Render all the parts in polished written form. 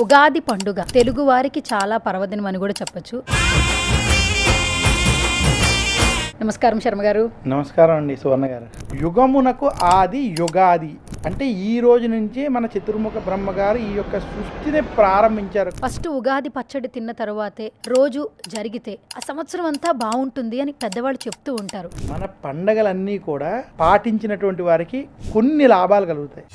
ఉగాది పండుగ తెలుగు వారికి చాలా పర్వదినం అని కూడా చెప్పొచ్చు. నమస్కారం శర్మ గారు. నమస్కారం అండి సువర్ణ గారు. యుగమునకు ఆది యుగాది అంటే ఈ రోజు నుంచి మన చతుర్ముఖ బ్రహ్మ గారు ఈ యొక్క సృష్టిని ప్రారంభించారు. ఫస్ట్ ఉగాది పచ్చడి తిన్న తరువాతే రోజు జరిగితే ఆ సంవత్సరం అంతా బాగుంటుంది అని పెద్దవాళ్ళు చెప్తూ ఉంటారు. మన పండగలన్నీ కూడా పాటించినటువంటి వారికి కొన్ని లాభాలు కలుగుతాయి.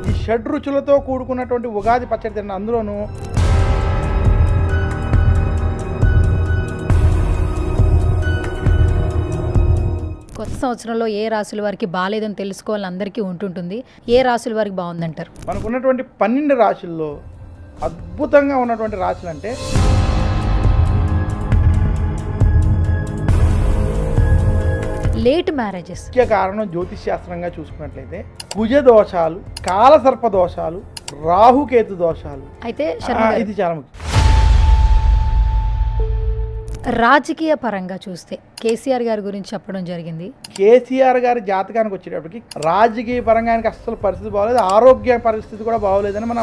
ఈ షడ్ రుచులతో కూడుకున్నటువంటి ఉగాది పచ్చడి తిన్న అందులోనూ కొత్త సంవత్సరంలో ఏ రాశుల వారికి బాగాలేదని తెలుసుకోవాలని అందరికీ ఉంటుంటుంది. ఏ రాశుల వారికి బాగుందంటారు? మనకు ఉన్నటువంటి 12 రాశుల్లో అద్భుతంగా ఉన్నటువంటి రాశులు అంటే లేట్ మ్యారేజెస్ ముఖ్య కారణం జ్యోతిష్ శాస్త్రంగా చూసుకున్నట్లయితే కుజ దోషాలు, కాలసర్ప దోషాలు, రాహుకేతు దోషాలు. అయితే ఇది చాలా ముఖ్యం. రాజకీయ పరంగా చూస్తే కేసీఆర్ గారి గురించి చెప్పడం జరిగింది. కేసీఆర్ గారి జాతకానికి వచ్చేటప్పటికి రాజకీయ పరంగా ఆయనకి అస్సలు పరిస్థితి బాగోలేదు, ఆరోగ్య పరిస్థితి కూడా బాగోలేదని మన.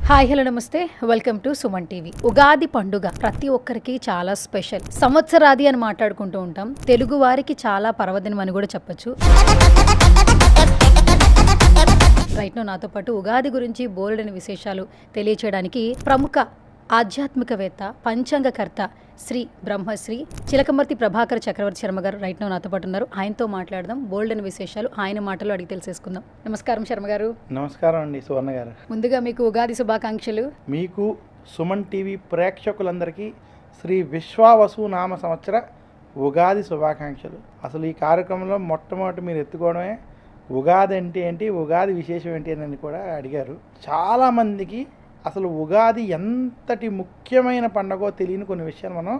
హాయ్ హలో నమస్తే, welcome to Suman TV. Ugadi పండుగ ప్రతి ఒక్కరికి చాలా స్పెషల్. సంవత్సరాది అని మాట్లాడుకుంటూ ఉంటాం. తెలుగు వారికి చాలా పర్వదినం అని కూడా చెప్పొచ్చు. రైట్ నో నాతో పాటు ఉగాది గురించి బోల్డని విశేషాలు తెలియచేయడానికి ప్రముఖ ఆధ్యాత్మికవేత్త, పంచాంగకర్త శ్రీ బ్రహ్మశ్రీ చిలకమర్తి ప్రభాకర్ చక్రవర్తి శర్మ గారు రైట్ నో నాతో పాటు ఉన్నారు. ఆయనతో మాట్లాడదాం, బోల్డని విశేషాలు ఆయన మాటలు అడిగి తెలిసేసుకుందాం. నమస్కారం శర్మ గారు. నమస్కారం అండి సువర్ణ గారు. ముందుగా మీకు ఉగాది శుభాకాంక్షలు. మీకు సుమన్ టీవీ ప్రేక్షకులందరికీ శ్రీ విశ్వావసు నామ సంవత్సర ఉగాది శుభాకాంక్షలు. అసలు ఈ కార్యక్రమంలో మొట్టమొదటి మీరు ఎత్తుకోవడమే ఉగాది అంటే ఏంటి, ఉగాది విశేషం ఏంటి అని కూడా అడిగారు. చాలామందికి అసలు ఉగాది ఎంతటి ముఖ్యమైన పండుగో తెలియని కొన్ని విషయాలు మనం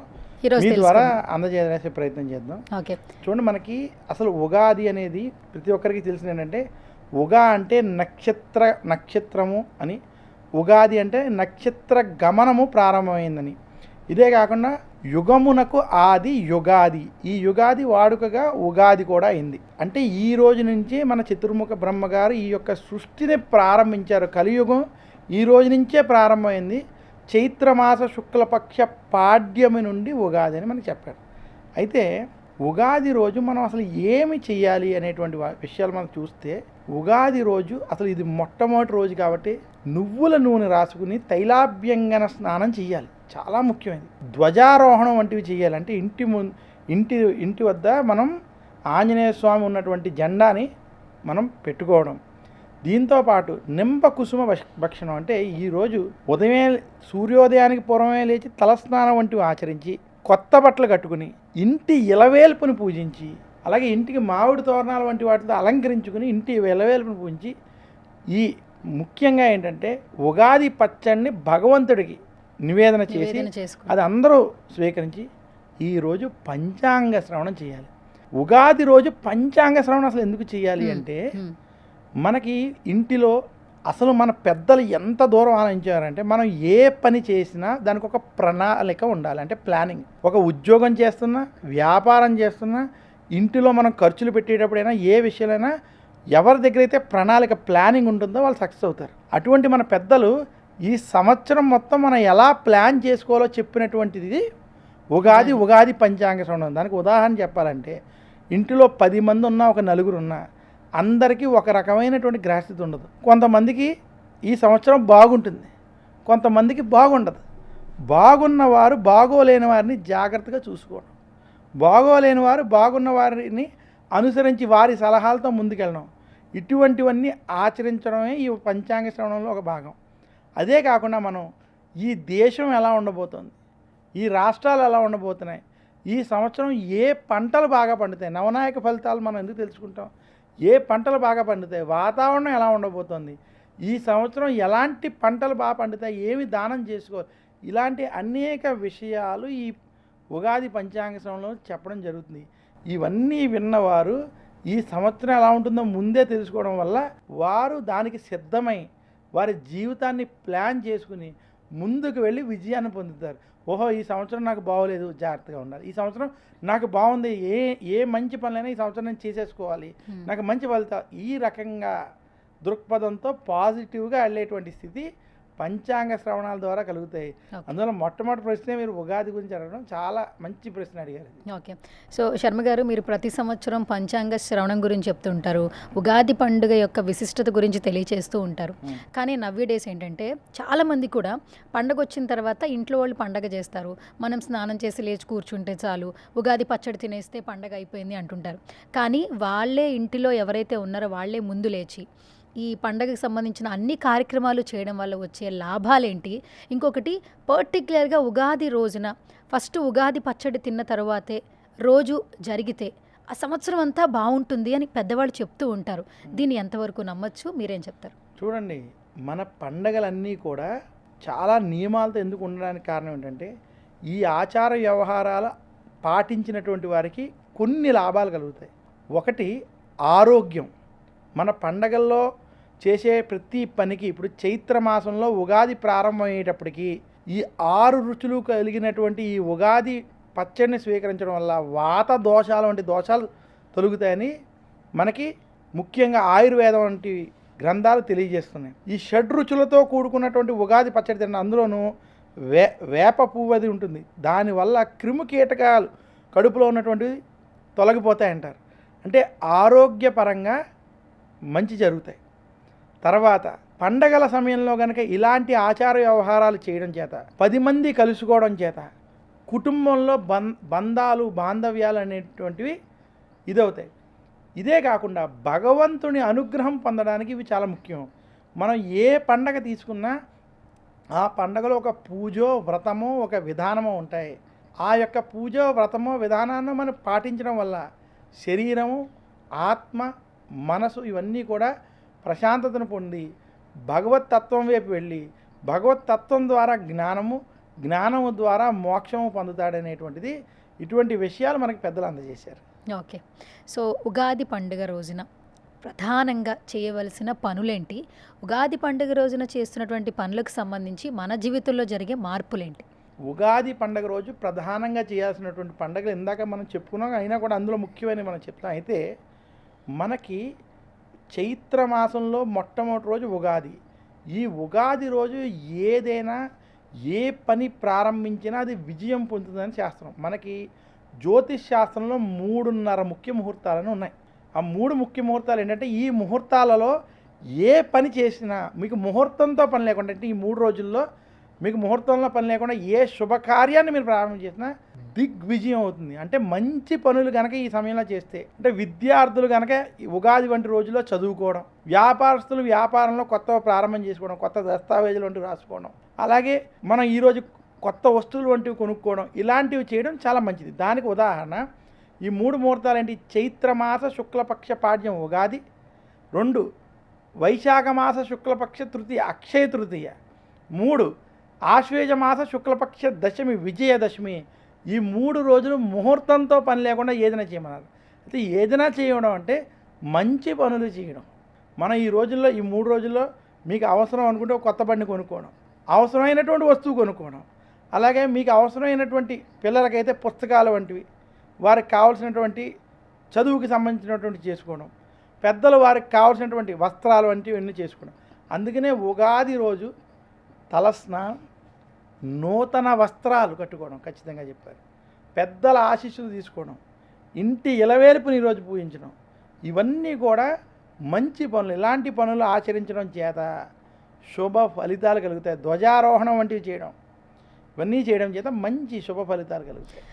మీ ద్వారా అందజేసే ప్రయత్నం చేద్దాం. చూడండి, మనకి అసలు ఉగాది అనేది ప్రతి ఒక్కరికి తెలిసిన ఏంటంటే ఉగా అంటే నక్షత్రము అని, ఉగాది అంటే నక్షత్ర గమనము ప్రారంభమైందని. ఇదే కాకుండా యుగమునకు ఆది యుగాది, ఈ యుగాది వాడుకగా ఉగాది కూడా అయింది. అంటే ఈ రోజు నుంచి మన చతుర్ముఖ బ్రహ్మ గారు ఈ యొక్క సృష్టిని ప్రారంభించారు. కలియుగం ఈ రోజు నుంచే ప్రారంభమైంది. చైత్రమాస శుక్లపక్ష పాడ్యమి నుండి ఉగాది అని మనకు చెప్పారు. అయితే ఉగాది రోజు మనం అసలు ఏమి చేయాలి అనేటువంటి విషయాలు మనం చూస్తే, ఉగాది రోజు అసలు ఇది మొట్టమొదటి రోజు కాబట్టి నువ్వుల నూనె రాసుకుని తైలాభ్యంగన స్నానం చేయాలి, చాలా ముఖ్యమైనది. ధ్వజారోహణం వంటివి చేయాలి. అంటే ఇంటి వద్ద మనం ఆంజనేయ స్వామి ఉన్నటువంటి జెండాని మనం పెట్టుకోవడం. దీంతోపాటు నింబ కుసుమ భక్షణం అంటే ఈరోజు ఉదయమే సూర్యోదయానికి పూర్వమే లేచి తలస్నానం వంటివి ఆచరించి కొత్త బట్టలు కట్టుకుని ఇంటి ఇలవేల్పుని పూజించి, అలాగే ఇంటికి మామిడి తోరణాల వంటి వాటితో అలంకరించుకుని ఇంటి ఇలవేల్పుని పూజించి, ఈ ముఖ్యంగా ఏంటంటే ఉగాది పచ్చడిని భగవంతుడికి నివేదన చేసి అది అందరూ స్వీకరించి ఈరోజు పంచాంగ శ్రవణం చేయాలి. ఉగాది రోజు పంచాంగ శ్రవణం అసలు ఎందుకు చేయాలి అంటే, మనకి ఇంటిలో అసలు మన పెద్దలు ఎంత దూరం ఆలోచించారంటే, మనం ఏ పని చేసినా దానికి ఒక ప్రణాళిక ఉండాలి. అంటే ప్లానింగ్. ఒక ఉద్యోగం చేస్తున్నా, వ్యాపారం చేస్తున్నా, ఇంటిలో మనం ఖర్చులు పెట్టేటప్పుడైనా, ఏ విషయాలైనా ఎవరి దగ్గర అయితే ప్రణాళిక ప్లానింగ్ ఉంటుందో వాళ్ళు సక్సెస్ అవుతారు. అటువంటి మన పెద్దలు ఈ సంవత్సరం మొత్తం మనం ఎలా ప్లాన్ చేసుకోవాలో చెప్పినటువంటిది ఉగాది పంచాంగ శ్రవణం. దానికి ఉదాహరణ చెప్పాలంటే, ఇంటిలో 10 మంది ఉన్నా, ఒక 4 ఉన్నా, అందరికీ ఒక రకమైనటువంటి గ్రహస్థితి ఉండదు. కొంతమందికి ఈ సంవత్సరం బాగుంటుంది, కొంతమందికి బాగుండదు. బాగున్నవారు బాగోలేని వారిని జాగ్రత్తగా చూసుకోవడం, బాగోలేని వారు బాగున్న వారిని అనుసరించి వారి సలహాలతో ముందుకెళ్ళడం, ఇటువంటివన్నీ ఆచరించడమే ఈ పంచాంగ శ్రవణంలో ఒక భాగం. అదే కాకుండా మనం ఈ దేశం ఎలా ఉండబోతోంది, ఈ రాష్ట్రాలు ఎలా ఉండబోతున్నాయి, ఈ సంవత్సరం ఏ పంటలు బాగా పండుతాయి, నవనాయక ఫలితాలు మనం ఎందుకు తెలుసుకుంటాం, ఏ పంటలు బాగా పండుతాయి, వాతావరణం ఎలా ఉండబోతోంది, ఈ సంవత్సరం ఎలాంటి పంటలు బాగా పండుతాయి, ఏమి దానం చేసుకోవాలి, ఇలాంటి అనేక విషయాలు ఈ ఉగాది పంచాంగ శ్రవణంలో చెప్పడం జరుగుతుంది. ఇవన్నీ విన్నవారు ఈ సంవత్సరం ఎలా ఉంటుందో ముందే తెలుసుకోవడం వల్ల వారు దానికి సిద్ధమై వారి జీవితాన్ని ప్లాన్ చేసుకుని ముందుకు వెళ్ళి విజయాన్ని పొందుతారు. ఓహో, ఈ సంవత్సరం నాకు బాగోలేదు, జాగ్రత్తగా ఉండాలి. ఈ సంవత్సరం నాకు బాగుంది, ఏ మంచి పనులైనా ఈ సంవత్సరం నేను చేసేసుకోవాలి, నాకు మంచి ఫలితాలు, ఈ రకంగా దృక్పథంతో పాజిటివ్గా వెళ్ళేటువంటి స్థితి పంచాంగ శ్రవణాల ద్వారా కలుగుతాయి. అందువల్ల మొట్టమొదటి ప్రశ్నే మీరు ఉగాది గురించి అడగడం చాలా మంచి ప్రశ్న అడిగారు. ఓకే. సో శర్మ గారు, మీరు ప్రతి సంవత్సరం పంచాంగ శ్రవణం గురించి చెప్తుంటారు, ఉగాది పండుగ యొక్క విశిష్టత గురించి తెలియచేస్తూ ఉంటారు. కానీ నవ్వే డేస్ ఏంటంటే చాలామంది కూడా పండగ వచ్చిన తర్వాత ఇంట్లో వాళ్ళు పండగ చేస్తారు, మనం స్నానం చేసి లేచి కూర్చుంటే చాలు, ఉగాది పచ్చడి తినేస్తే పండగ అయిపోయింది అంటుంటారు. కానీ వాళ్ళే ఇంటిలో ఎవరైతే ఉన్నారో వాళ్ళే ముందు లేచి ఈ పండగకి సంబంధించిన అన్ని కార్యక్రమాలు చేయడం వల్ల వచ్చే లాభాలేంటి, ఇంకొకటి పర్టిక్యులర్గా ఉగాది రోజున ఫస్ట్ ఉగాది పచ్చడి తిన్న తర్వాతే రోజు జరిగితే ఆ సంవత్సరం అంతా బాగుంటుంది అని పెద్దవాళ్ళు చెప్తూ ఉంటారు. దీన్ని ఎంతవరకు నమ్మచ్చు, మీరేం చెప్తారు? చూడండి, మన పండగలన్నీ కూడా చాలా నియమాలతో ఎందుకు ఉండడానికి కారణం ఏంటంటే ఈ ఆచార వ్యవహారాలు పాటించినటువంటి వారికి కొన్ని లాభాలు కలుగుతాయి. ఒకటి ఆరోగ్యం. మన పండగల్లో చేసే ప్రతి పనికి, ఇప్పుడు చైత్ర మాసంలో ఉగాది ప్రారంభమయ్యేటప్పటికీ ఈ 6 రుచులు కలిగినటువంటి ఈ ఉగాది పచ్చడిని స్వీకరించడం వల్ల వాత దోషాలు వంటి దోషాలు తొలుగుతాయని మనకి ముఖ్యంగా ఆయుర్వేదం వంటి గ్రంథాలు తెలియజేస్తున్నాయి. ఈ 6 రుచులతో కూడుకున్నటువంటి ఉగాది పచ్చడి తిన్న అందులోనూ వేప పువ్వు అది ఉంటుంది. దానివల్ల క్రిమి కీటకాలు కడుపులో ఉన్నటువంటివి తొలగిపోతాయంటారు. అంటే ఆరోగ్యపరంగా మంచి జరుగుతాయి. తర్వాత పండగల సమయంలో కనుక ఇలాంటి ఆచార వ్యవహారాలు చేయడం చేత 10 మంది కలుసుకోవడం చేత కుటుంబంలో బంధాలు బాంధవ్యాలు అనేటువంటివి ఇదవుతాయి. ఇదే కాకుండా భగవంతుని అనుగ్రహం పొందడానికి ఇవి చాలా ముఖ్యం. మనం ఏ పండగ తీసుకున్నా ఆ పండగలో ఒక పూజో వ్రతమో ఒక విధానమో ఉంటాయి. ఆ యొక్క పూజో వ్రతమో విధానాన్ని మనం పాటించడం వల్ల శరీరము, ఆత్మ, మనసు ఇవన్నీ కూడా ప్రశాంతతను పొంది భగవత్ తత్వం వైపు వెళ్ళి భగవత్ తత్వం ద్వారా జ్ఞానము ద్వారా మోక్షము పొందుతాడనేటువంటిది ఇటువంటి విషయాలు మనకి పెద్దలు అందజేశారు. ఓకే. సో ఉగాది పండుగ రోజున ప్రధానంగా చేయవలసిన పనులేంటి, ఉగాది పండుగ రోజున చేస్తున్నటువంటి పనులకు సంబంధించి మన జీవితంలో జరిగే మార్పులేంటి? ఉగాది పండుగ రోజు ప్రధానంగా చేయాల్సినటువంటి పండుగలు ఇందాక మనం చెప్పుకున్నాం, అయినా కూడా అందులో ముఖ్యమని మనం చెప్తాం. అయితే మనకి చైత్ర మాసంలో మొట్టమొదటి రోజు ఉగాది. ఈ ఉగాది రోజు ఏదైనా ఏ పని ప్రారంభించినా అది విజయం పొందుతుందని శాస్త్రం. మనకి జ్యోతిష్ శాస్త్రంలో 3.5 ముఖ్య ముహూర్తాలను ఉన్నాయి. ఆ 3 ముఖ్య ముహూర్తాలు ఏంటంటే ఈ ముహూర్తాలలో ఏ పని చేసినా మీకు ముహూర్తంతో పని లేకుండా, అంటే ఈ 3 రోజుల్లో మీకు ముహూర్తంలో పని లేకుండా ఏ శుభకార్యాన్ని మీరు ప్రారంభం చేసినా దిగ్విజయం అవుతుంది. అంటే మంచి పనులు కనుక ఈ సమయంలో చేస్తే, అంటే విద్యార్థులు కనుక ఉగాది వంటి రోజుల్లో చదువుకోవడం, వ్యాపారస్తులు వ్యాపారంలో కొత్త ప్రారంభం చేసుకోవడం, కొత్త దస్తావేజులు వంటివి రాసుకోవడం, అలాగే మనం ఈరోజు కొత్త వస్తువులు వంటివి కొనుక్కోవడం, ఇలాంటివి చేయడం చాలా మంచిది. దానికి ఉదాహరణ ఈ 3 ముహూర్తాలు ఏంటి? చైత్రమాస శుక్లపక్ష పాడ్యం ఉగాది, 2 వైశాఖ మాస శుక్లపక్ష తృతీయ అక్షయ తృతీయ, 3 ఆశ్వేజ మాస శుక్లపక్ష దశమి విజయదశమి. ఈ 3 రోజులు ముహూర్తంతో పని లేకుండా ఏదైనా చేయమన్నారు. అయితే ఏదైనా చేయడం అంటే మంచి పనులు చేయడం. మనం ఈ రోజుల్లో ఈ 3 రోజుల్లో మీకు అవసరం అనుకుంటే కొత్త బండి కొనుక్కోవడం, అవసరమైనటువంటి వస్తువు కొనుక్కోవడం, అలాగే మీకు అవసరమైనటువంటి పిల్లలకైతే పుస్తకాలు వంటివి, వారికి కావాల్సినటువంటి చదువుకి సంబంధించినటువంటి చేసుకోవడం, పెద్దలు వారికి కావాల్సినటువంటి వస్త్రాలు వంటివి అన్నీ చేసుకోవడం. అందుకనే ఉగాది రోజు తలస్నానం, నూతన వస్త్రాలు కట్టుకోవడం ఖచ్చితంగా చెప్పారు, పెద్దల ఆశీస్సులు తీసుకోవడం, ఇంటి ఇలవేలుపుని ఈరోజు పూజించడం, ఇవన్నీ కూడా మంచి పనులు. ఇలాంటి పనులు ఆచరించడం చేత శుభ ఫలితాలు కలుగుతాయి. ధ్వజారోహణం వంటివి చేయడం, ఇవన్నీ చేయడం చేత మంచి శుభ ఫలితాలు కలుగుతాయి.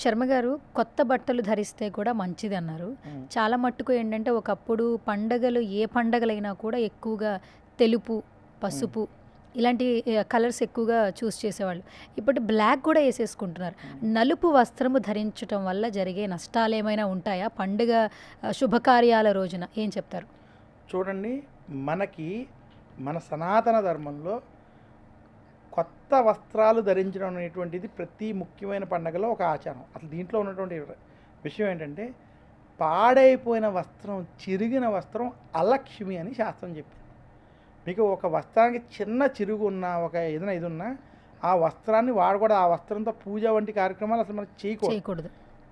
శర్మ గారు, కొత్త బట్టలు ధరిస్తే కూడా మంచిది అన్నారు. చాలా మట్టుకు ఏంటంటే ఒకప్పుడు పండగలు, ఏ పండగలైనా కూడా ఎక్కువగా తెలుపు, పసుపు ఇలాంటి కలర్స్ ఎక్కువగా చూస్ చేసేవాళ్ళు. ఇప్పుడు బ్లాక్ కూడా వేసేసుకుంటున్నారు. నలుపు వస్త్రము ధరించడం వల్ల జరిగే నష్టాలు ఏమైనా ఉంటాయా పండుగ శుభకార్యాల రోజున? ఏం చెప్తారు? చూడండి, మన సనాతన ధర్మంలో కొత్త వస్త్రాలు ధరించడం అనేటువంటిది ప్రతి ముఖ్యమైన పండుగలో ఒక ఆచారం. అసలు దీంట్లో ఉన్నటువంటి విషయం ఏంటంటే, పాడైపోయిన వస్త్రం, చిరిగిన వస్త్రం అలక్ష్మి అని శాస్త్రం చెప్పింది. మీకు ఒక వస్త్రానికి చిన్న చిరుగు ఉన్నా, ఒక ఏదైనా ఇది ఉన్నా, ఆ వస్త్రాన్ని వాడకూడదు. ఆ వస్త్రంతో పూజ వంటి కార్యక్రమాలు అసలు మనం చేయకూడదు.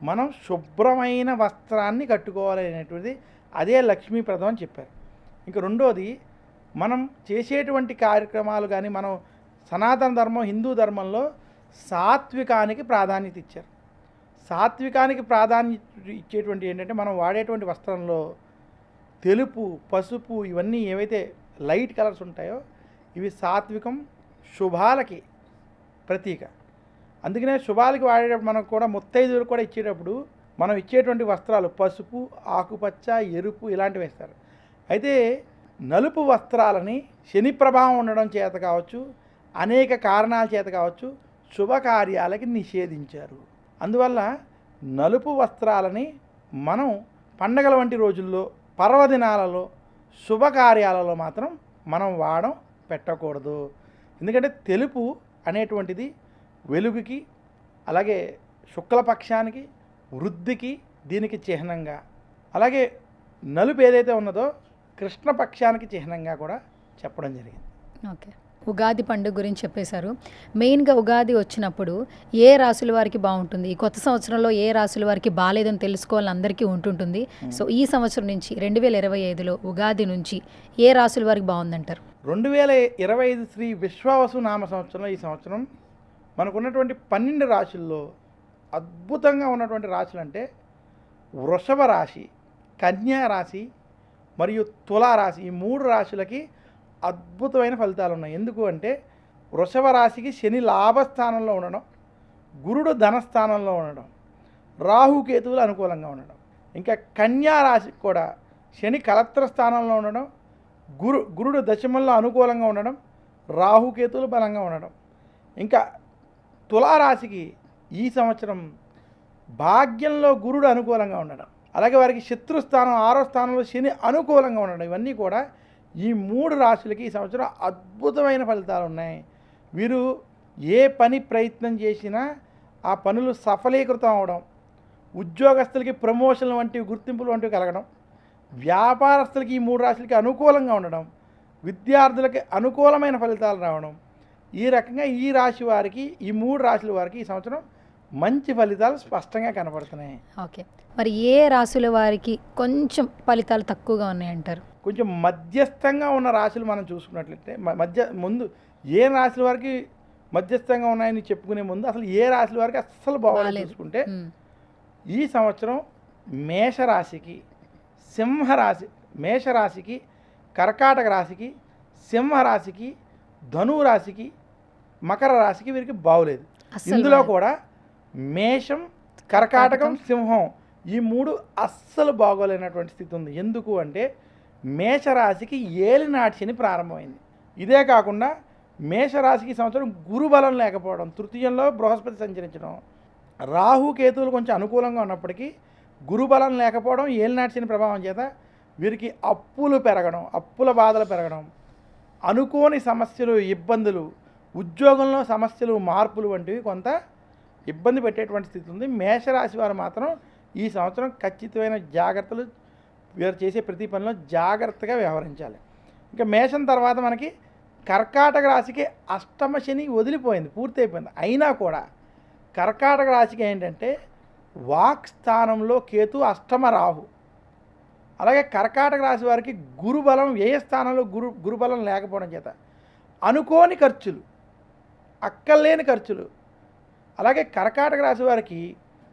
మనం శుభ్రమైన వస్త్రాన్ని కట్టుకోవాలి అనేటువంటిది అదే లక్ష్మీప్రదం అని చెప్పారు. ఇంక రెండోది, మనం చేసేటువంటి కార్యక్రమాలు కానీ, మనం సనాతన ధర్మం, హిందూ ధర్మంలో సాత్వికానికి ప్రాధాన్యత ఇచ్చారు. సాత్వికానికి ప్రాధాన్యత ఇచ్చేటువంటి ఏంటంటే, మనం వాడేటువంటి వస్త్రంలో తెలుపు, పసుపు ఇవన్నీ ఏవైతే లైట్ కలర్స్ ఉంటాయో ఇవి సాత్వికం, శుభాలకి ప్రతీక. అందుకనే శుభాలకి వాడేటప్పుడు మనం కూడా ముత్తైదువులు కూడా ఇచ్చేటప్పుడు మనం ఇచ్చేటువంటి వస్త్రాలు పసుపు, ఆకుపచ్చ, ఎరుపు ఇలాంటివి వేస్తారు. అయితే నలుపు వస్త్రాలని శని ప్రభావం ఉండడం చేత కావచ్చు, అనేక కారణాల చేత కావచ్చు, శుభకార్యాలకి నిషేధించారు. అందువల్ల నలుపు వస్త్రాలని మనం పండగల వంటి రోజుల్లో, పర్వదినాలలో, శుభకార్యాలలో మాత్రం మనం వాడడం పెట్టకూడదు. ఎందుకంటే తెలుపు అనేటువంటిది వెలుగుకి, అలాగే శుక్లపక్షానికి, వృద్ధికి దీనికి చిహ్నంగా, అలాగే నలుపు ఏదైతే ఉన్నదో కృష్ణపక్షానికి చిహ్నంగా కూడా చెప్పడం జరిగింది. ఓకే, ఉగాది పండుగ గురించి చెప్పేశారు. మెయిన్గా ఉగాది వచ్చినప్పుడు ఏ రాశుల వారికి బాగుంటుంది, ఈ కొత్త సంవత్సరంలో ఏ రాశుల వారికి బాగాలేదని తెలుసుకోవాలని అందరికీ ఉంటుంటుంది. సో ఈ సంవత్సరం నుంచి 2025లో ఉగాది నుంచి ఏ రాశుల వారికి బాగుందంటారు? 2025 శ్రీ విశ్వావసు నామ సంవత్సరంలో ఈ సంవత్సరం మనకున్నటువంటి 12 రాశుల్లో అద్భుతంగా ఉన్నటువంటి రాశులు అంటే వృషభ రాశి, కన్యా రాశి మరియు తులారాశి. ఈ 3 రాశులకి అద్భుతమైన ఫలితాలు ఉన్నాయి. ఎందుకు అంటే వృషభ రాశికి శని లాభస్థానంలో ఉండడం, గురుడు ధనస్థానంలో ఉండడం, రాహుకేతువులు అనుకూలంగా ఉండడం. ఇంకా కన్యా రాశికి కూడా శని కలత్ర స్థానంలో ఉండడం, గురుడు దశమంలో అనుకూలంగా ఉండడం, రాహుకేతువులు బలంగా ఉండడం. ఇంకా తులారాశికి ఈ సంవత్సరం భాగ్యంలో గురుడు అనుకూలంగా ఉండడం, అలాగే వారికి శత్రుస్థానం 6వ స్థానంలో శని అనుకూలంగా ఉండడం. ఇవన్నీ కూడా ఈ 3 రాశులకి ఈ సంవత్సరం అద్భుతమైన ఫలితాలు ఉన్నాయి. వీరు ఏ పని ప్రయత్నం చేసినా ఆ పనులు సఫలీకృతం అవడం, ఉద్యోగస్తులకి ప్రమోషన్లు వంటివి, గుర్తింపులు వంటివి కలగడం, వ్యాపారస్తులకి ఈ 3 రాశులకి అనుకూలంగా ఉండడం, విద్యార్థులకి అనుకూలమైన ఫలితాలు రావడం. ఈ రకంగా ఈ రాశి వారికి, ఈ 3 రాశుల వారికి ఈ సంవత్సరం మంచి ఫలితాలు స్పష్టంగా కనపడుతున్నాయి. ఓకే, మరి ఏ రాశుల వారికి కొంచెం ఫలితాలు తక్కువగా ఉన్నాయంటారు? కొంచెం మధ్యస్థంగా ఉన్న రాశులు మనం చూసుకున్నట్లయితే ముందు ఏ రాశుల వారికి మధ్యస్థంగా ఉన్నాయని చెప్పుకునే ముందు అసలు ఏ రాశుల వారికి అస్సలు బాగాలేదు చూసుకుంటే ఈ సంవత్సరం మేషరాశికి, సింహరాశి, మేషరాశికి, కర్కాటక రాశికి, సింహరాశికి, ధనురాశికి, మకర రాశికి వీరికి బాగులేదు. ఇందులో కూడా మేషం, కర్కాటకం, సింహం ఈ 3 అస్సలు బాగోలేనటువంటి స్థితి ఉంది. ఎందుకు అంటే మేషరాశికి ఏలినాటి శని ప్రారంభమైంది. ఇదే కాకుండా మేషరాశికి సంవత్సరం గురుబలం లేకపోవడం, తృతీయంలో బృహస్పతి సంచరించడం, రాహుకేతువులు కొంచెం అనుకూలంగా ఉన్నప్పటికీ గురుబలం లేకపోవడం, ఏలినాటి శని ప్రభావం చేత వీరికి అప్పులు పెరగడం, అప్పుల బాధలు పెరగడం, అనుకోని సమస్యలు, ఇబ్బందులు, ఉద్యోగంలో సమస్యలు, మార్పులు వంటివి కొంత ఇబ్బంది పెట్టేటువంటి స్థితి ఉంది. మేషరాశి వారు మాత్రం ఈ సంవత్సరం ఖచ్చితమైన జాగ్రత్తలు, వీరు చేసే ప్రతి పనిలో జాగ్రత్తగా వ్యవహరించాలి. ఇంకా మేషం తర్వాత మనకి కర్కాటక రాశికి అష్టమ శని వదిలిపోయింది, పూర్తయిపోయింది. అయినా కూడా కర్కాటక రాశికి ఏంటంటే వాక్ స్థానంలో కేతు, అష్టమ రాహు. అలాగే కర్కాటక రాశి వారికి గురుబలం, వ్యయ స్థానంలో గురుబలం లేకపోవడం చేత అనుకోని ఖర్చులు, అక్కర్లేని ఖర్చులు. అలాగే కర్కాటక రాశి వారికి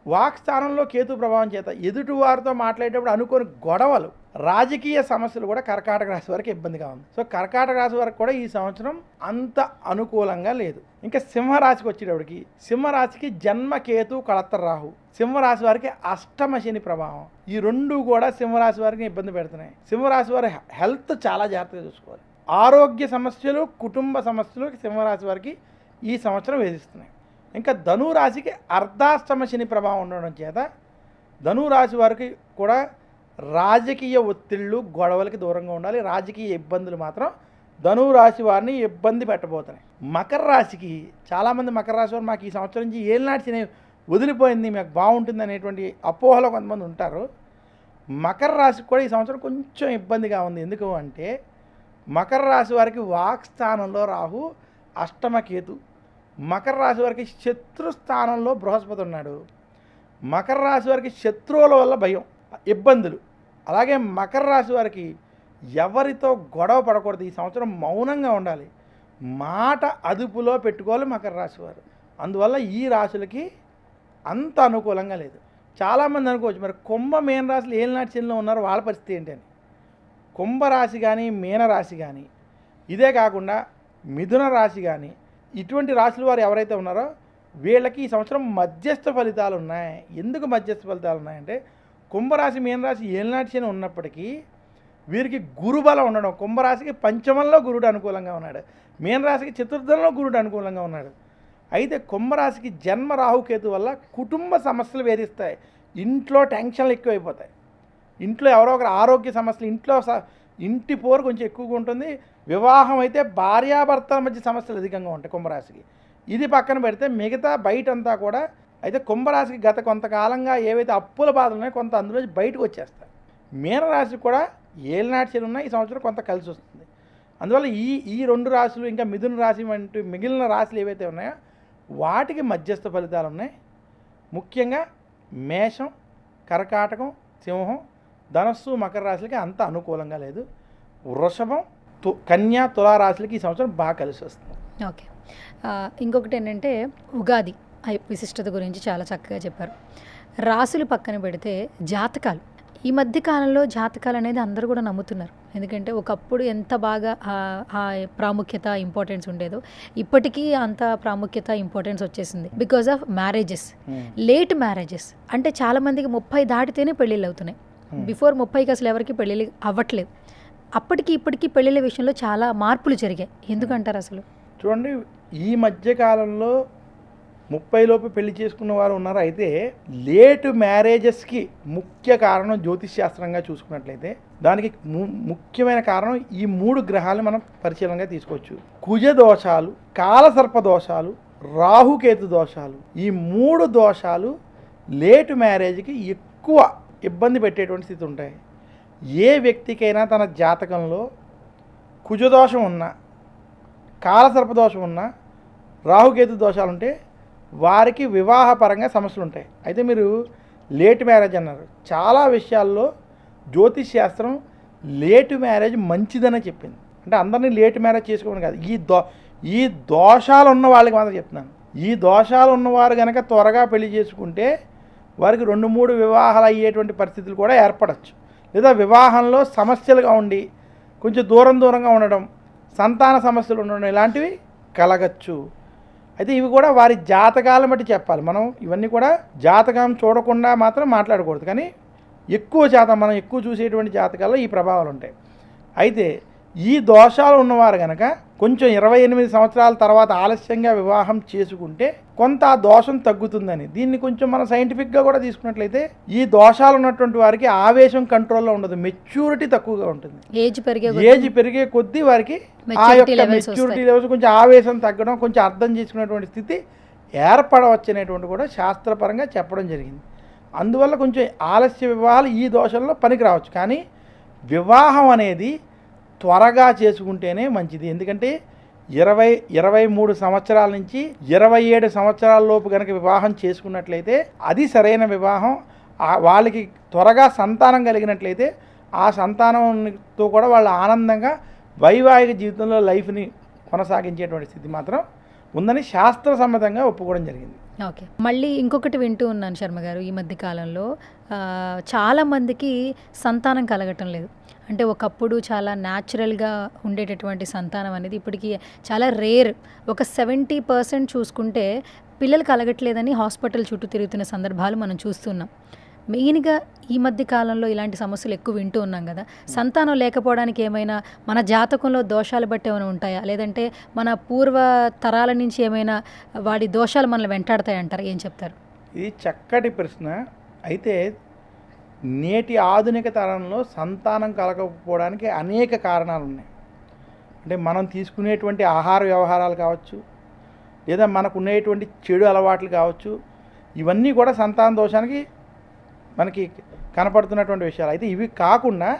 వాక్ స్థానంలో కేతు ప్రభావం చేత ఎదుటి వారితో మాట్లాడేటప్పుడు అనుకోని గొడవలు, రాజకీయ సమస్యలు కూడా కర్కాటక రాశి వారికి ఇబ్బందిగా ఉంది. సో కర్కాటక రాశి వారికి కూడా ఈ సంవత్సరం అంత అనుకూలంగా లేదు. ఇంకా సింహరాశికి వచ్చేటప్పటికి సింహరాశికి జన్మ కేతు, కళత్ర రాహు. సింహరాశి వారికి అష్టమ శని ప్రభావం. ఈ 2 కూడా సింహరాశి వారికి ఇబ్బంది పెడుతున్నాయి. సింహరాశి వారి హెల్త్ చాలా జాగ్రత్తగా చూసుకోవాలి. ఆరోగ్య సమస్యలు, కుటుంబ సమస్యలు సింహరాశి వారికి ఈ సంవత్సరం వేధిస్తున్నాయి. ఇంకా ధనురాశికి అర్ధాష్టమ శని ప్రభావం ఉండడం చేత ధనురాశి వారికి కూడా రాజకీయ ఒత్తిళ్ళు, గొడవలకి దూరంగా ఉండాలి. రాజకీయ ఇబ్బందులు మాత్రం ధనురాశి వారిని ఇబ్బంది పెట్టబోతున్నాయి. మకర రాశికి చాలామంది మకర రాశి వారు మాకు ఈ సంవత్సరం నుంచి ఏలినాటి శని వదిలిపోయింది, మాకు బాగుంటుంది అనేటువంటి అపోహలో కొంతమంది ఉంటారు. మకర రాశికి కూడా ఈ సంవత్సరం కొంచెం ఇబ్బందిగా ఉంది. ఎందుకు అంటే మకర రాశి వారికి వాక్ స్థానంలో రాహు, అష్టమ కేతు. మకర రాశి వారికి శత్రు స్థానంలో బృహస్పతి ఉన్నాడు. మకర రాశి వారికి శత్రువుల వల్ల భయం, ఇబ్బందులు. అలాగే మకర రాశి వారికి ఎవరితో గొడవ పడకూడదు, ఈ సంవత్సరం మౌనంగా ఉండాలి, మాట అదుపులో పెట్టుకోవాలి మకర రాశి వారు. అందువల్ల ఈ రాశులకి అంత అనుకూలంగా లేదు. చాలామంది అనుకోవచ్చు మరి మీన రాశులు ఏలినాటి శనిలో ఉన్నారు, వాళ్ళ పరిస్థితి ఏంటి అని. కుంభరాశి కానీ మీనరాశి కానీ, ఇదే కాకుండా మిథున రాశి కానీ, ఇటువంటి రాశుల వారు ఎవరైతే ఉన్నారో వీళ్ళకి ఈ సంవత్సరం మధ్యస్థ ఫలితాలు ఉన్నాయి. ఎందుకు మధ్యస్థ ఫలితాలు ఉన్నాయంటే కుంభరాశి మీనరాశి ఏలినాటి శని ఉన్నప్పటికీ వీరికి గురుబలం ఉండడం. కుంభరాశికి పంచమంలో గురుడు అనుకూలంగా ఉన్నాడు, మీనరాశికి చతుర్థంలో గురుడు అనుకూలంగా ఉన్నాడు. అయితే కుంభరాశికి జన్మ రాహుకేతు వల్ల కుటుంబ సమస్యలు వేధిస్తాయి, ఇంట్లో టెన్షన్లు ఎక్కువైపోతాయి, ఇంట్లో ఎవరో ఒకరు ఆరోగ్య సమస్యలు, ఇంటి పోరు కొంచెం ఎక్కువగా ఉంటుంది. వివాహం అయితే భార్యాభర్తల మధ్య సమస్యలు అధికంగా ఉంటాయి కుంభరాశికి. ఇది పక్కన పెడితే మిగతా బయటంతా కూడా అయితే కుంభరాశికి గత కొంతకాలంగా ఏవైతే అప్పుల బాధలు ఉన్నాయో కొంత అందులో బయటకు వచ్చేస్తాయి. మీనరాశి కూడా ఏలినాటి శని ఉన్నాయి, ఈ సంవత్సరం కొంత కలిసి వస్తుంది. అందువల్ల ఈ రెండు రాశులు ఇంకా మిథున రాశి వంటి మిగిలిన రాశులు ఏవైతే ఉన్నాయో వాటికి మధ్యస్థ ఫలితాలు ఉన్నాయి. ముఖ్యంగా మేషం, కర్కాటకం, సింహం, ధనస్సు, మకర రాశులకి అంత అనుకూలంగా లేదు. వృషభం, కన్యా, తులారాశులకి ఈ సంవత్సరం బాగా కలిసి వస్తుంది. ఓకే. ఇంకొకటి ఏంటంటే ఉగాది విశిష్టత గురించి చాలా చక్కగా చెప్పారు. రాశులు పక్కన పెడితే జాతకాలు, ఈ మధ్య కాలంలో జాతకాలు అనేది అందరూ కూడా నమ్ముతున్నారు. ఎందుకంటే ఒకప్పుడు ఎంత బాగా ఆ ప్రాముఖ్యత ఇంపార్టెన్స్ ఉండేదో ఇప్పటికీ అంత ప్రాముఖ్యత ఇంపార్టెన్స్ వచ్చేసింది. Because of marriages, late marriages. అంటే చాలామందికి 30 దాటితేనే పెళ్ళిళ్ళు అవుతున్నాయి. బిఫోర్ 30కి అసలు ఎవరికి పెళ్ళిళ్ళు అవ్వట్లేదు. అప్పటికి ఇప్పటికీ పెళ్ళిళ్ళ విషయంలో చాలా మార్పులు జరిగాయి. ఎందుకంటారు అసలు? చూడండి, ఈ మధ్యకాలంలో 30 లోపు పెళ్లి చేసుకున్న వారు ఉన్నారు. అయితే లేటు మ్యారేజెస్కి ముఖ్య కారణం జ్యోతిష్ శాస్త్రంగా చూసుకున్నట్లయితే దానికి ముఖ్యమైన కారణం ఈ 3 గ్రహాలను మనం పరిశీలనగా తీసుకోవచ్చు. కుజ దోషాలు, కాలసర్ప దోషాలు, రాహుకేతు దోషాలు. ఈ 3 దోషాలు లేటు మ్యారేజ్కి ఎక్కువ ఇబ్బంది పెట్టేటువంటి స్థితి ఉంటాయి. ఏ వ్యక్తికైనా తన జాతకంలో కుజదోషం ఉన్నా, కాలసర్పదోషం ఉన్నా, రాహుకేతు దోషాలు ఉంటే వారికి వివాహపరంగా సమస్యలు ఉంటాయి. అయితే మీరు లేట్ మ్యారేజ్ అన్నారు. చాలా విషయాల్లో జ్యోతిష్ శాస్త్రం లేటు మ్యారేజ్ మంచిదని చెప్పింది. అంటే అందరినీ లేట్ మ్యారేజ్ చేసుకోమని కాదు, ఈ దోషాలు ఉన్న వాళ్ళకి మాత్రం చెప్తున్నాను. ఈ దోషాలు ఉన్నవారు కనుక త్వరగా పెళ్లి చేసుకుంటే వారికి 2-3 వివాహాలు అయ్యేటువంటి పరిస్థితులు కూడా ఏర్పడవచ్చు. లేదా వివాహంలో సమస్యలుగా ఉండి కొంచెం దూరంగా ఉండడం, సంతాన సమస్యలు ఉండడం, ఇలాంటివి కలగచ్చు. అయితే ఇవి కూడా వారి జాతకాలను బట్టి చెప్పాలి. మనం ఇవన్నీ కూడా జాతకం చూడకుండా మాత్రం మాట్లాడకూడదు. కానీ ఎక్కువ శాతం మనం ఎక్కువ చూసేటువంటి జాతకాల్లో ఈ ప్రభావాలు ఉంటాయి. అయితే ఈ దోషాలు ఉన్నవారు కనుక కొంచెం 28 సంవత్సరాల తర్వాత ఆలస్యంగా వివాహం చేసుకుంటే కొంత ఆ దోషం తగ్గుతుందని, దీన్ని కొంచెం మనం సైంటిఫిక్గా కూడా తీసుకున్నట్లయితే ఈ దోషాలు ఉన్నటువంటి వారికి ఆవేశం కంట్రోల్లో ఉండదు, మెచ్యూరిటీ తక్కువగా ఉంటుంది. ఏజ్ పెరిగే కొద్దీ వారికి ఆ యొక్క మెచ్యూరిటీ లెవెల్స్ కొంచెం ఆవేశం తగ్గడం, కొంచెం అర్థం చేసుకునేటువంటి స్థితి ఏర్పడవచ్చు అనేటువంటి కూడా శాస్త్రపరంగా చెప్పడం జరిగింది. అందువల్ల కొంచెం ఆలస్య వివాహాలు ఈ దోషంలో పనికి రావచ్చు. కానీ వివాహం అనేది త్వరగా చేసుకుంటేనే మంచిది. ఎందుకంటే 23 సంవత్సరాల నుంచి 27 సంవత్సరాల లోపు కనుక వివాహం చేసుకున్నట్లయితే అది సరైన వివాహం. వాళ్ళకి త్వరగా సంతానం కలిగినట్లయితే ఆ సంతానంతో కూడా వాళ్ళు ఆనందంగా వైవాహిక జీవితంలో లైఫ్ని కొనసాగించేటువంటి స్థితి మాత్రం ఉందని శాస్త్రసమ్మతంగా ఒప్పుకోవడం జరిగింది. ఓకే. మళ్ళీ ఇంకొకటి వింటూ ఉన్నాను శర్మ గారు, ఈ మధ్య కాలంలో చాలామందికి సంతానం కలగటం లేదు. అంటే ఒకప్పుడు చాలా న్యాచురల్గా ఉండేటటువంటి సంతానం అనేది ఇప్పటికీ చాలా రేర్. ఒక 70% చూసుకుంటే పిల్లలు కలగట్లేదని హాస్పిటల్ చుట్టూ తిరుగుతున్న సందర్భాలు మనం చూస్తున్నాం. మెయిన్గా ఈ మధ్య కాలంలో ఇలాంటి సమస్యలు ఎక్కువ వింటూ ఉన్నాం కదా. సంతానం లేకపోవడానికి ఏమైనా మన జాతకంలో దోషాలు బట్టి ఏమైనా ఉంటాయా, లేదంటే మన పూర్వ తరాల నుంచి ఏమైనా వాడి దోషాలు మనల్ని వెంటాడతాయి అంటారు? ఏం చెప్తారు? ఇది చక్కటి ప్రశ్న. అయితే నేటి ఆధునిక తరంలో సంతానం కలగకపోవడానికి అనేక కారణాలు ఉన్నాయి. అంటే మనం తీసుకునేటువంటి ఆహార వ్యవహారాలు కావచ్చు, లేదా మనకు ఉండేటువంటి చెడు అలవాట్లు కావచ్చు, ఇవన్నీ కూడా సంతాన దోషానికి మనకి కనపడుతున్నటువంటి విషయాలు. అయితే ఇవి కాకుండా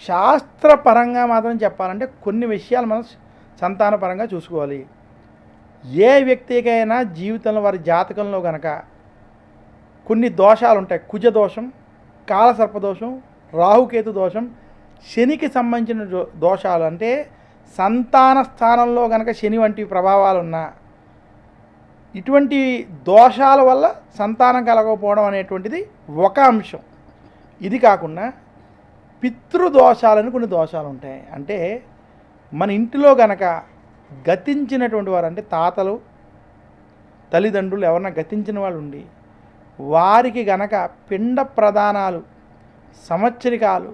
శాస్త్రపరంగా మాత్రం చెప్పాలంటే కొన్ని విషయాలు మనం సంతానపరంగా చూసుకోవాలి. ఏ వ్యక్తికైనా జీవితంలో వారి జాతకంలో గనక కొన్ని దోషాలు ఉంటాయి. కుజ దోషం, కాలసర్పదోషం, రాహుకేతు దోషం, శనికి సంబంధించిన దోషాలు అంటే సంతాన స్థానంలో గనక శని వంటి ప్రభావాలు ఉన్నా ఇటువంటి దోషాల వల్ల సంతానం కలగకపోవడం అనేటువంటిది ఒక అంశం. ఇది కాకుండా పితృదోషాలని కొన్ని దోషాలు ఉంటాయి. అంటే మన ఇంటిలో గనక గతించినటువంటి వారు అంటే తాతలు, తల్లిదండ్రులు ఎవరన్నా గతించిన వాళ్ళు ఉండి వారికి గనక పిండ ప్రదానాలు, సంవత్సరికాలు,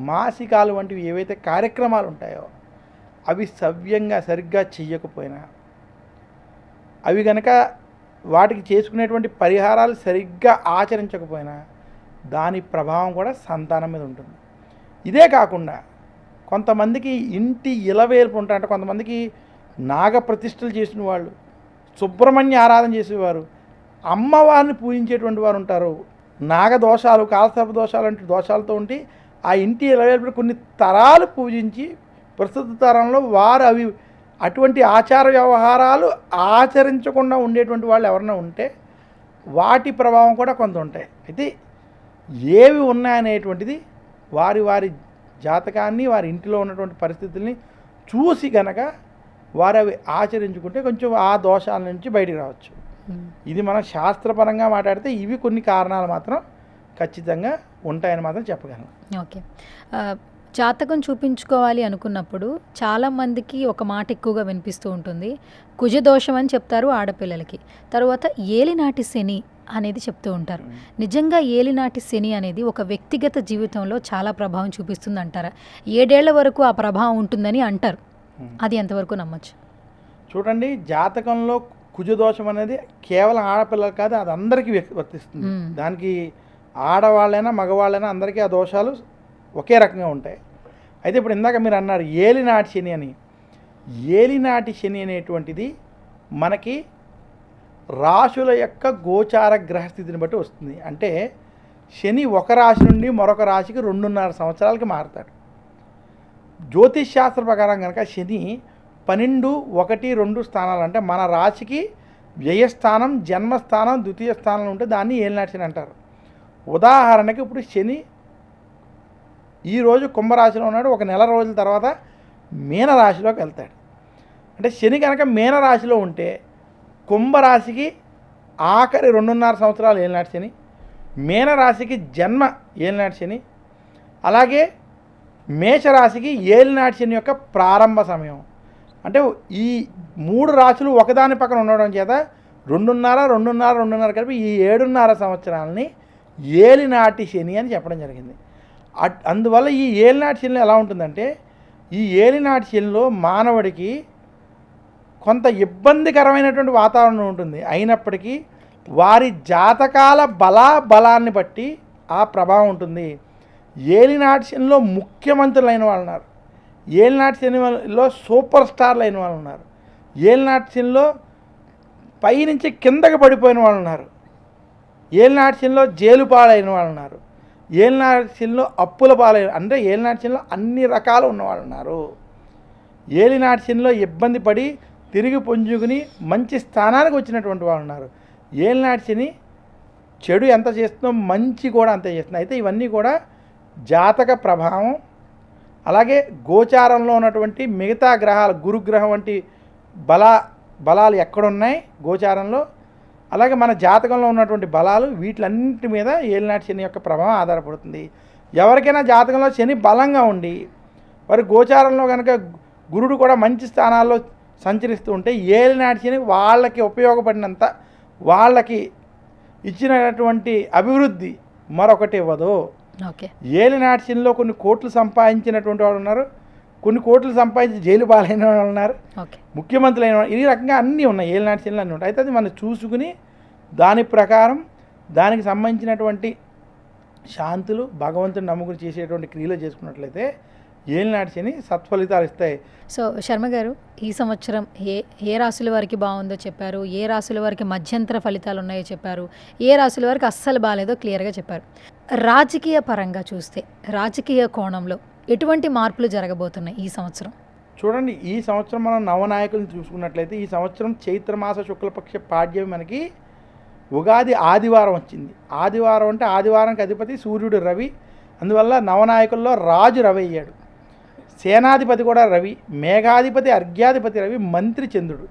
మాసికాలు వంటివి ఏవైతే కార్యక్రమాలు ఉంటాయో అవి సవ్యంగా సరిగ్గా చెయ్యకపోయినా, అవి గనక వాటికి చేసుకునేటువంటి పరిహారాలు సరిగ్గా ఆచరించకపోయినా దాని ప్రభావం కూడా సంతానం మీద ఉంటుంది. ఇదే కాకుండా కొంతమందికి ఇంటి ఇలవేల్పు ఉంటాయి. అంటే కొంతమందికి నాగప్రతిష్ఠలు చేసిన వాళ్ళు, సుబ్రహ్మణ్య ఆరాధన చేసేవారు, అమ్మవారిని పూజించేటువంటి వారు ఉంటారు. నాగదోషాలు, కాలసర్ప దోషాలు వంటి దోషాలతో ఉండి ఆ ఇంటి ఇలవేల్పుని కొన్ని తరాలు పూజించి ప్రస్తుత తరంలో వారు అటువంటి ఆచార వ్యవహారాలు ఆచరించకుండా ఉండేటువంటి వాళ్ళు ఎవరైనా ఉంటే వాటి ప్రభావం కూడా కొంత ఉంటాయి. అయితే ఏవి ఉన్నాయనేటువంటిది వారి వారి జాతకాన్ని, వారి ఇంటిలో ఉన్నటువంటి పరిస్థితుల్ని చూసి గనక వారు అవి ఆచరించుకుంటే కొంచెం ఆ దోషాల నుంచి బయటికి రావచ్చు. ఇది మనం శాస్త్రపరంగా మాట్లాడితే ఇవి కొన్ని కారణాలు మాత్రం ఖచ్చితంగా ఉంటాయని మాత్రం చెప్పగలను. ఓకే. జాతకం చూపించుకోవాలి అనుకున్నప్పుడు చాలామందికి ఒక మాట ఎక్కువగా వినిపిస్తూ ఉంటుంది. కుజదోషం అని చెప్తారు ఆడపిల్లలకి. తర్వాత ఏలినాటి శని అనేది చెప్తూ ఉంటారు. నిజంగా ఏలినాటి శని అనేది ఒక వ్యక్తిగత జీవితంలో చాలా ప్రభావం చూపిస్తుంది అంటారా? 7 ఏళ్ల వరకు ఆ ప్రభావం ఉంటుందని అంటారు. అది ఎంతవరకు నమ్మచ్చు? చూడండి, జాతకంలో కుజదోషం అనేది కేవలం ఆడపిల్లలు కాదు, అది అందరికీ వర్తిస్తుంది. దానికి ఆడవాళ్ళైనా మగవాళ్ళైనా అందరికీ ఆ దోషాలు ఒకే రకంగా ఉంటాయి. అయితే ఇప్పుడు ఇందాక మీరు అన్నారు ఏలినాటి శని అని. ఏలినాటి శని అనేటువంటిది మనకి రాశుల యొక్క గోచార గ్రహస్థితిని బట్టి వస్తుంది. అంటే శని ఒక రాశి నుండి మరొక రాశికి 2.5 సంవత్సరాలకి మారుతాడు. జ్యోతిష్ శాస్త్ర ప్రకారం కనుక శని 12, 1, 2 స్థానాలు అంటే మన రాశికి వ్యయస్థానం, జన్మస్థానం, ద్వితీయ స్థానంలో ఉంటే దాన్ని ఏలినాటి శని అంటారు. ఉదాహరణకి ఇప్పుడు శని ఈరోజు కుంభరాశిలో ఉన్నాడు, ఒక నెల రోజుల తర్వాత మీనరాశిలోకి వెళ్తాడు. అంటే శని కనుక మీనరాశిలో ఉంటే కుంభరాశికి ఆఖరి 2.5 సంవత్సరాలు ఏలినాటి శని, మీనరాశికి జన్మ ఏలినాటి శని, అలాగే మేషరాశికి ఏలినాటి శని యొక్క ప్రారంభ సమయం. అంటే ఈ 3 రాశులు ఒకదాని పక్కన ఉండడం చేత 2.5 కలిపి ఈ 7.5 సంవత్సరాలని ఏలినాటి శని అని చెప్పడం జరిగింది. అందువల్ల ఈ ఏలినాటి శనిలో ఎలా ఉంటుందంటే, ఈ ఏలినాటి శనిలో మానవుడికి కొంత ఇబ్బందికరమైనటువంటి వాతావరణం ఉంటుంది. అయినప్పటికీ వారి జాతకాల బలాన్ని బట్టి ఆ ప్రభావం ఉంటుంది. ఏలినాటి శనిలో ముఖ్యమంత్రులు అయిన వాళ్ళు ఉన్నారు, ఏలినాటి శనిలో సూపర్ స్టార్లు అయిన వాళ్ళు ఉన్నారు, ఏలినాటి శనిలో పైనుంచి కిందకి పడిపోయిన వాళ్ళు ఉన్నారు, ఏలినాటి శనిలో జైలు పాలైన వాళ్ళు ఉన్నారు, ఏలినాటి శనిలో అప్పుల పాలైన, అంటే ఏలినాటి శనిలో అన్ని రకాలు ఉన్నవాళ్ళు ఉన్నారు. ఏలినాటి శనిలో ఇబ్బంది పడి తిరిగి పుంజుకుని మంచి స్థానానికి వచ్చినటువంటి వాళ్ళు ఉన్నారు. ఏలినాటి శని చెడు ఎంత చేస్తుందో మంచి కూడా అంతే చేస్తుంది. అయితే ఇవన్నీ కూడా జాతక ప్రభావం, అలాగే గోచారంలో ఉన్నటువంటి మిగతా గ్రహాలు, గురుగ్రహం వంటి బలాలు ఎక్కడున్నాయి గోచారంలో, అలాగే మన జాతకంలో ఉన్నటువంటి బలాలు, వీటిలన్నింటి మీద ఏలినాటి శని యొక్క ప్రభావం ఆధారపడుతుంది. ఎవరికైనా జాతకంలో శని బలంగా ఉండి వారి గోచారంలో కనుక గురుడు కూడా మంచి స్థానాల్లో సంచరిస్తూ ఉంటే ఏలినాటి శని వాళ్ళకి ఉపయోగపడినంత వాళ్ళకి ఇచ్చినటువంటి అభివృద్ధి మరొకటి ఇవ్వదు. ఓకే. ఏలినాటి శనిలో కొన్ని కోట్లు సంపాదించినటువంటి వాళ్ళు ఉన్నారు, కొన్ని కోట్లు సంపాదించి జైలు పాలైన వాళ్ళు ఉన్నారు, ముఖ్యమంత్రులు అయిన వాళ్ళు, ఈ రకంగా అన్నీ ఉన్నాయి. ఏలినాటి శనిలో అన్నీ ఉంటాయి. అయితే అది మనం చూసుకుని దాని ప్రకారం దానికి సంబంధించినటువంటి శాంతులు, భగవంతుని నమ్ముకుని చేసేటువంటి క్రియలు చేసుకున్నట్లయితే ఏలినాటి శని సత్ఫలితాలు ఇస్తాయి. సో శర్మ గారు, ఈ సంవత్సరం ఏ రాశుల వారికి బాగుందో చెప్పారు, ఏ రాశుల వారికి మధ్యంతర ఫలితాలు ఉన్నాయో చెప్పారు, ఏ రాశుల వారికి అస్సలు బాగాలేదో క్లియర్గా చెప్పారు. రాజకీయ పరంగా చూస్తే, రాజకీయ కోణంలో ఎటువంటి మార్పులు జరగబోతున్నాయి ఈ సంవత్సరం? చూడండి, ఈ సంవత్సరం మనం నవనాయకులను చూసుకున్నట్లయితే ఈ సంవత్సరం చైత్రమాస శుక్లపక్ష పాడ్యమి మనకి ఉగాది ఆదివారం వచ్చింది. ఆదివారం అంటే ఆదివారానికి అధిపతి సూర్యుడు రవి, అందువల్ల నవనాయకుల్లో రాజు రవి అయ్యాడు. సేనాధిపతి కూడా రవి, మేఘాధిపతి అర్ఘ్యాధిపతి రవి, మంత్రి చంద్రుడు.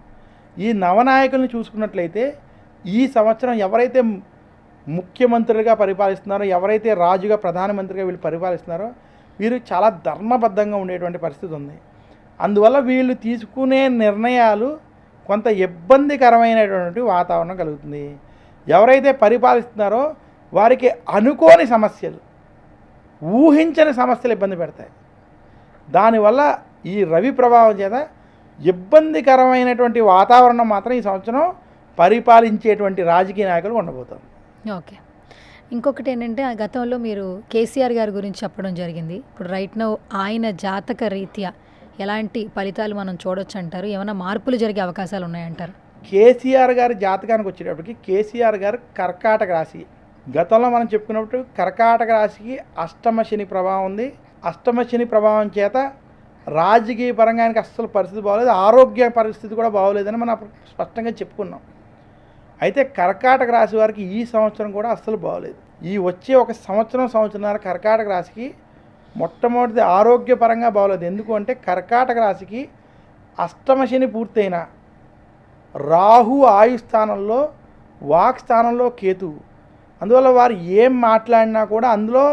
ఈ నవనాయకులను చూసుకున్నట్లయితే ఈ సంవత్సరం ఎవరైతే ముఖ్యమంత్రులుగా పరిపాలిస్తున్నారో, ఎవరైతే రాజుగా ప్రధానమంత్రిగా వీళ్ళు పరిపాలిస్తున్నారో వీరు చాలా ధర్మబద్ధంగా ఉండేటువంటి పరిస్థితి ఉంది. అందువల్ల వీళ్ళు తీసుకునే నిర్ణయాలు కొంత ఇబ్బందికరమైనటువంటి వాతావరణం కలుగుతుంది. ఎవరైతే పరిపాలిస్తున్నారో వారికి అనుకోని సమస్యలు, ఊహించని సమస్యలు ఇబ్బంది పెడతాయి. దానివల్ల ఈ రవి ప్రభావం చేత ఇబ్బందికరమైనటువంటి వాతావరణం మాత్రం ఈ సంవత్సరం పరిపాలించేటువంటి రాజకీయ నాయకులు ఉండబోతుంది. ఓకే. ఇంకొకటి ఏంటంటే గతంలో మీరు కేసీఆర్ గారి గురించి చెప్పడం జరిగింది. ఇప్పుడు రైట్ నౌ ఆయన జాతక రీత్యా ఎలాంటి ఫలితాలు మనం చూడొచ్చు అంటారు? ఏమైనా మార్పులు జరిగే అవకాశాలు ఉన్నాయంటారు? కేసీఆర్ గారి జాతకానికి వచ్చేటప్పటికి కేసీఆర్ గారు కర్కాటక రాశి. గతంలో మనం చెప్పుకున్నప్పుడు కర్కాటక రాశికి అష్టమ శని ప్రభావం ఉంది. అష్టమ శని ప్రభావం చేత రాజకీయ పరంగా ఆయనకి అస్సలు పరిస్థితి బాగోలేదు, ఆరోగ్య పరిస్థితి కూడా బాగోలేదని మనం అప్పుడు స్పష్టంగా చెప్పుకున్నాం. అయితే కర్కాటక రాశి వారికి ఈ సంవత్సరం కూడా అస్సలు బాగోలేదు. ఈ వచ్చే ఒక సంవత్సరంన్నర కర్కాటక రాశికి మొట్టమొదటిది ఆరోగ్యపరంగా బాగోలేదు. ఎందుకు అంటే కర్కాటక రాశికి అష్టమ శని పూర్తయిన రాహు ఆయుస్థానంలో, వాక్ స్థానంలో కేతువు. అందువల్ల వారు ఏం మాట్లాడినా కూడా అందులో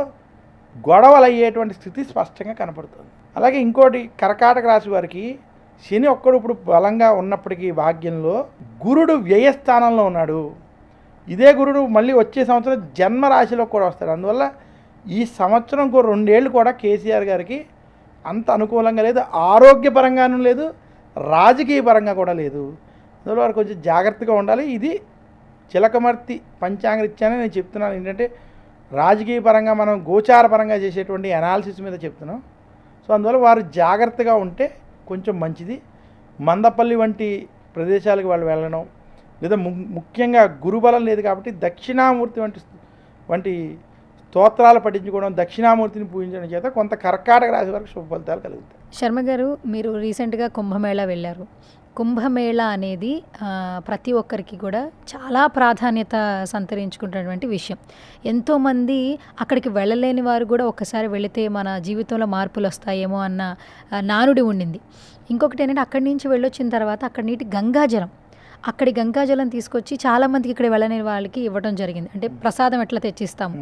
గొడవలు అయ్యేటువంటి స్థితి స్పష్టంగా కనపడుతుంది. అలాగే ఇంకోటి, కర్కాటక రాశి వారికి శని ఒక్కడు ఇప్పుడు బలంగా ఉన్నప్పటికీ భాగ్యంలో గురుడు వ్యయస్థానంలో ఉన్నాడు. ఇదే గురుడు మళ్ళీ వచ్చే సంవత్సరం జన్మ రాశిలో కూడా వస్తాడు. అందువల్ల ఈ సంవత్సరం ఇంకో 2 ఏళ్ళు కూడా కేసీఆర్ గారికి అంత అనుకూలంగా లేదు, ఆరోగ్యపరంగానూ లేదు, రాజకీయ పరంగా కూడా లేదు. అందువల్ల వారు కొంచెం జాగ్రత్తగా ఉండాలి. ఇది చిలకమర్తి పంచాంగరీత్యానే నేను చెప్తున్నాను. ఏంటంటే రాజకీయ పరంగా మనం గోచార పరంగా చేసేటువంటి అనాలిసిస్ మీద చెప్తున్నాం. సో అందువల్ల వారు జాగ్రత్తగా ఉంటే కొంచెం మంచిది. మందపల్లి వంటి ప్రదేశాలకు వాళ్ళు వెళ్ళడం, లేదా ముఖ్యంగా గురుబలం లేదు కాబట్టి దక్షిణామూర్తి వంటి స్తోత్రాలు పఠించుకోవడం, దక్షిణామూర్తిని పూజించడం చేత కొంత కర్కాటక రాశి వరకు శుభ ఫలితాలు కలుగుతాయి. శర్మ గారు, మీరు రీసెంట్గా కుంభమేళా వెళ్ళారు. కుంభమేళా అనేది ప్రతి ఒక్కరికి కూడా చాలా ప్రాధాన్యత సంతరించుకున్నటువంటి విషయం. ఎంతోమంది అక్కడికి వెళ్ళలేని వారు కూడా ఒక్కసారి వెళితే మన జీవితంలో మార్పులు వస్తాయేమో అన్న నానుడి ఉండింది. ఇంకొకటి ఏంటంటే అక్కడి నుంచి వెళ్ళొచ్చిన తర్వాత అక్కడి నీటి గంగాజలం, అక్కడి గంగాజలం తీసుకొచ్చి చాలామందికి ఇక్కడ వెళ్ళని వాళ్ళకి ఇవ్వడం జరిగింది. అంటే ప్రసాదం ఎట్లా తెచ్చిస్తాము,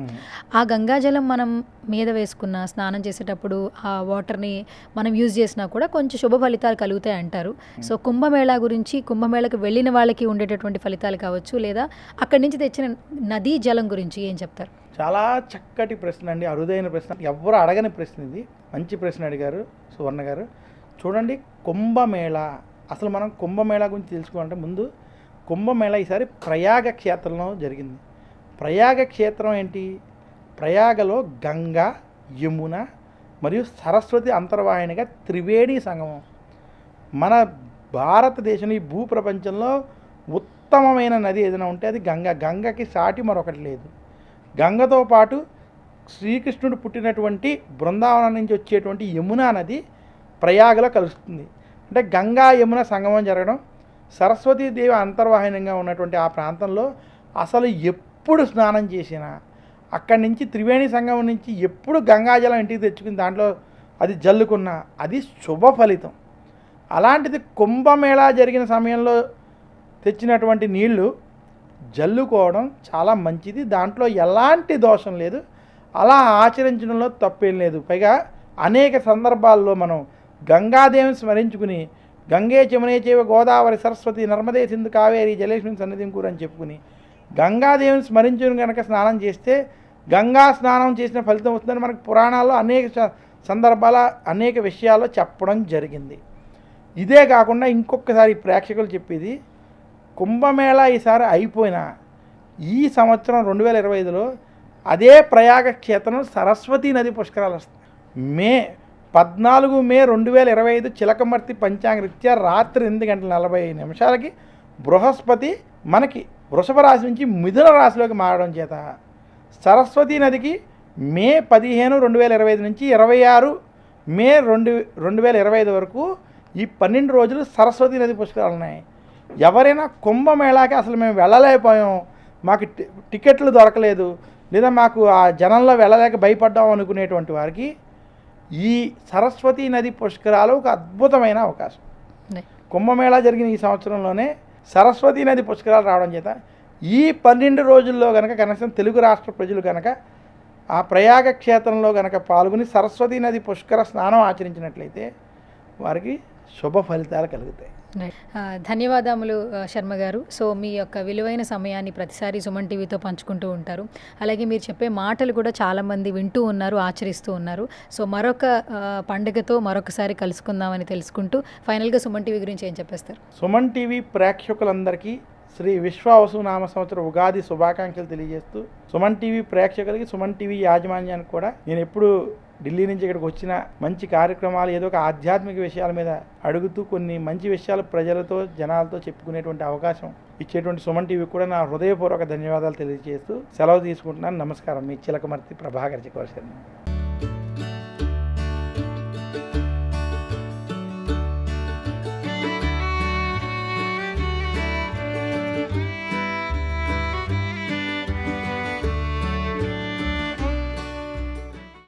ఆ గంగాజలం మనం మీద వేసుకున్న, స్నానం చేసేటప్పుడు ఆ వాటర్ని మనం యూజ్ చేసినా కూడా కొంచెం శుభ ఫలితాలు కలుగుతాయి అంటారు. సో కుంభమేళా గురించి, కుంభమేళాకు వెళ్ళిన వాళ్ళకి ఉండేటటువంటి ఫలితాలు కావచ్చు, లేదా అక్కడి నుంచి తెచ్చిన నదీ జలం గురించి ఏం చెప్తారు? చాలా చక్కటి ప్రశ్న అండి, అరుదైన ప్రశ్న, ఎవరు అడగని ప్రశ్న ఇది. మంచి ప్రశ్న అడిగారు సువర్ణ గారు. చూడండి, కుంభమేళా, అసలు మనం కుంభమేళా గురించి తెలుసుకోవాలంటే ముందు కుంభమేళా ఈసారి ప్రయాగ క్షేత్రంలో జరిగింది. ప్రయాగ క్షేత్రం ఏంటి? ప్రయాగలో గంగా, యమున మరియు సరస్వతి అంతర్వాహినిగా త్రివేణి సంగమం. మన భారతదేశం ఈ భూప్రపంచంలో ఉత్తమమైన నది ఏదైనా ఉంటే అది గంగ. గంగకి సాటి మరొకటి లేదు. గంగతో పాటు శ్రీకృష్ణుడు పుట్టినటువంటి బృందావనం నుంచి వచ్చేటువంటి యమునా నది ప్రయాగలో కలుస్తుంది. అంటే గంగా యమున సంగమం జరగడం, సరస్వతీదేవి అంతర్వాహినంగా ఉన్నటువంటి ఆ ప్రాంతంలో అసలు ఎప్పుడు స్నానం చేసినా, అక్కడి నుంచి త్రివేణి సంగమం నుంచి ఎప్పుడు గంగాజలం ఇంటికి తెచ్చుకుని దాంట్లో అది జల్లుకున్నా అది శుభ ఫలితం. అలాంటిది కుంభమేళా జరిగిన సమయంలో తెచ్చినటువంటి నీళ్లు జల్లుకోవడం చాలా మంచిది. దాంట్లో ఎలాంటి దోషం లేదు, అలా ఆచరించడంలో తప్పేం లేదు. పైగా అనేక సందర్భాల్లో మనం గంగాదేవిని స్మరించుకుని గంగే చమునే చేవ గోదావరి సరస్వతి నర్మదే సింధు కావేరి జలేష్మిని సన్నిధిం కూర అని చెప్పుకుని గంగాదేవిని స్మరించుకుని కనుక స్నానం చేస్తే గంగా స్నానం చేసిన ఫలితం వస్తుందని మనకు పురాణాల్లో అనేక సందర్భాల అనేక విషయాల్లో చెప్పడం జరిగింది. ఇదే కాకుండా ఇంకొకసారి ప్రేక్షకులు చెప్పేది, కుంభమేళా ఈసారి అయిపోయినా ఈ సంవత్సరం 2025లో అదే ప్రయాగ క్షేత్రం సరస్వతీ నది పుష్కరాలు వస్తాయి. మే 2025 చిలకమర్తి పంచాంగరీత్యా రాత్రి 8:40 బృహస్పతి మనకి వృషభ రాశి నుంచి మిథున రాశిలోకి మారడం చేత సరస్వతీ నదికి మే 15, 2025 నుంచి 26 మే 2025 వరకు ఈ 12 రోజులు సరస్వతీ నది పుష్కరాలు ఉన్నాయి. ఎవరైనా కుంభమేళాకి అసలు మేము వెళ్ళలేకపోయాం, మాకు టికెట్లు దొరకలేదు, లేదా మాకు ఆ జనంలో వెళ్ళలేక భయపడ్డాం అనుకునేటువంటి వారికి ఈ సరస్వతీ నది పుష్కరాలు ఒక అద్భుతమైన అవకాశం. కుంభమేళా జరిగిన ఈ సంవత్సరంలోనే సరస్వతీ నది పుష్కరాలు రావడం చేత ఈ 12 రోజుల్లో కనుక కనీసం తెలుగు రాష్ట్ర ప్రజలు కనుక ఆ ప్రయాగ క్షేత్రంలో కనుక పాల్గొని సరస్వతీ నది పుష్కర స్నానం ఆచరించినట్లయితే వారికి శుభ ఫలితాలు కలుగుతాయి. ధన్యవాదములు శర్మ గారు. సో మీ యొక్క విలువైన సమయాన్ని ప్రతిసారి సుమన్ టీవీతో పంచుకుంటూ ఉంటారు. అలాగే మీరు చెప్పే మాటలు కూడా చాలామంది వింటూ ఉన్నారు, ఆచరిస్తూ ఉన్నారు. సో మరొక పండుగతో మరొకసారి కలుసుకుందామని తెలుసుకుంటూ ఫైనల్గా సుమన్ టీవీ గురించి ఏం చెప్పేస్తారు? సుమన్ టీవీ ప్రేక్షకులందరికీ శ్రీ విశ్వావసు నామ సంవత్సర ఉగాది శుభాకాంక్షలు తెలియజేస్తూ, సుమన్ టీవీ ప్రేక్షకులకి, సుమన్ టీవీ యాజమాన్యానికి కూడా నేను ఎప్పుడు ఢిల్లీ నుంచి ఇక్కడికి వచ్చిన మంచి కార్యక్రమాలు ఏదో ఒక ఆధ్యాత్మిక విషయాల మీద అడుగుతూ కొన్ని మంచి విషయాలు ప్రజలతో జనాలతో చెప్పుకునేటువంటి అవకాశం ఇచ్చేటువంటి సుమన్ టీవీ కూడా నా హృదయపూర్వక ధన్యవాదాలు తెలియజేస్తూ సెలవు తీసుకుంటున్నాను. నమస్కారం. మీ చిలకమర్తి ప్రభాకర్ చక్రవర్తి.